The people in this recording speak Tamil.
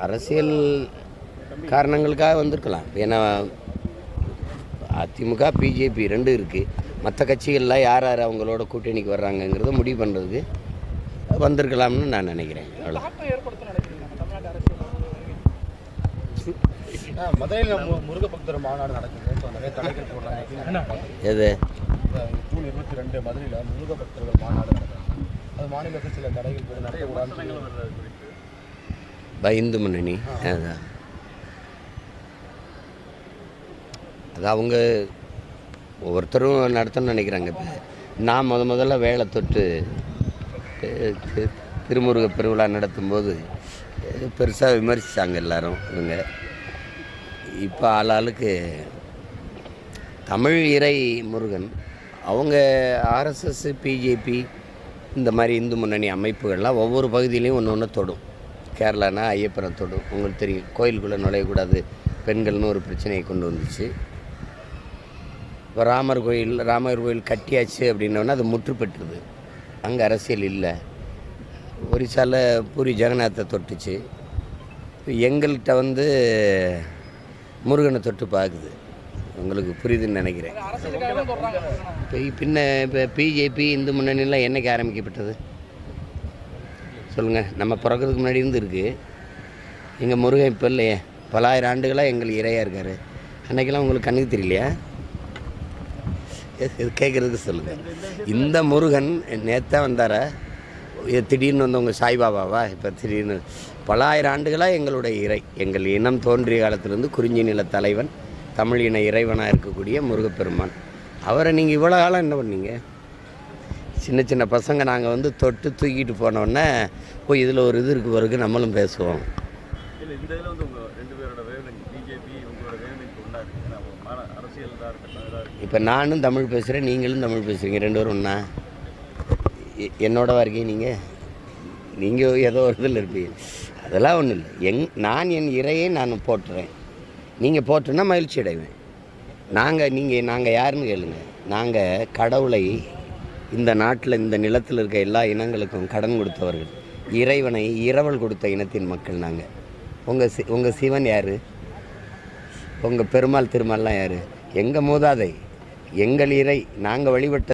அரசியல் காரணங்களுக்காக வந்திருக்கலாம். ஏன்னா அதிமுக, பிஜேபி 2 இருக்குது. மற்ற கட்சிகள்லாம் யார் யார் அவங்களோட கூட்டணிக்கு வர்றாங்கங்கிறத முடிவு பண்ணுறதுக்கு வந்திருக்கலாம்னு நான் நினைக்கிறேன். அவ்வளோ மதுரையில் முருக பக்தர் மாநாடு நடக்குது. நிறைய தடைகள் போடுறாங்க. எது? ஜூன் 22 மதுரையில் முருக பக்தர்கள் மாநாடு நடக்குது. அது மாநிலத்தில் சில தடைகள் போட்டு நடக்கக்கூடாது. இந்து முன்னணி அதுதான். அது அவங்க ஒவ்வொருத்தரும் நடத்தணும்னு நினைக்கிறாங்க. இப்போ நான் முதல்ல வேலை தொட்டு திருமுருக பெருவிழா நடத்தும்போது பெருசாக விமர்சித்தாங்க எல்லோரும். இவங்க இப்போ ஆளாளுக்கு தமிழ் இறை முருகன் அவங்க ஆர்எஸ்எஸ், பிஜேபி இந்த மாதிரி இந்து முன்னணி அமைப்புகள்லாம் ஒவ்வொரு பகுதியிலையும் ஒன்று ஒன்று தொடும். கேரளானா ஐயப்பனை தொடும். உங்களுக்கு தெரியும், கோயிலுக்குள்ளே நுழையக்கூடாது பெண்கள்னு ஒரு பிரச்சனையை கொண்டு வந்துச்சு. இப்போ ராமர் கோயில் கட்டியாச்சு அப்படின்னோன்னா அது முற்றுப்பெற்றுது. அங்கே அரசியல் இல்லை. ஒரிசாவில் பூரி ஜெகநாத்தை தொட்டுச்சு. எங்கள்கிட்ட முருகனை தொட்டு பார்க்குது. உங்களுக்கு புரியுதுன்னு நினைக்கிறேன். இப்போ பிஜேபி இந்து முன்னணிலாம் என்றைக்கு ஆரம்பிக்கப்பட்டது சொல்லுங்கள்? நம்ம பிறக்கிறதுக்கு முன்னாடி இருந்து இருக்குது. எங்கள் முருகன் இப்போ இல்லையே, பல ஆயிரம் ஆண்டுகளாக எங்களுக்கு இறையாக இருக்கார். அன்றைக்கெல்லாம் உங்களுக்கு கண்ணுக்கு தெரியலையா? இது கேட்குறதுக்கு சொல்லுங்கள். இந்த முருகன் நேற்று வந்தாரா? திடீர்னு வந்தவங்க சாய்பாபாவா? இப்போ திடீர்னு பல ஆயிரம் ஆண்டுகளாக எங்களுடைய இறை, எங்கள் இனம் தோன்றிய காலத்திலேருந்து குறிஞ்சி நில தலைவன், தமிழ் இன இறைவனாக இருக்கக்கூடிய முருகப்பெருமான். அவரை நீங்கள் இவ்வளோ காலம் என்ன பண்ணீங்க? சின்ன சின்ன பசங்க நாங்கள் தொட்டு தூக்கிட்டு போனோடனே போய் இதில் ஒரு இது இருக்குது பிறகு நம்மளும் பேசுவோம். இப்போ நானும் தமிழ் பேசுகிறேன், நீங்களும் தமிழ் பேசுகிறீங்க, 2 பேரும் ஒன்றா? என்னோடவா இருக்கீங்க? நீங்கள் ஏதோ ஒரு இதில் இருப்பீங்க. அதெல்லாம் ஒன்றும் இல்லை. நான் என் இறையை நான் போட்டுறேன். நீங்கள் போட்டுன்னா மகிழ்ச்சி அடைவேன். நாங்கள் யாருன்னு கேளுங்க. நாங்கள் கடவுளை இந்த நாட்டில் இந்த நிலத்தில் இருக்க எல்லா இனங்களுக்கும் கடன் கொடுத்தவர்கள். இறைவனை இரவல் கொடுத்த இனத்தின் மக்கள் நாங்கள். உங்கள் சிவன் யார்? உங்கள் பெருமாள் திருமால்லாம் யார்? எங்கள் மூதாதை, எங்கள் இறை, நாங்கள் வழிபட்ட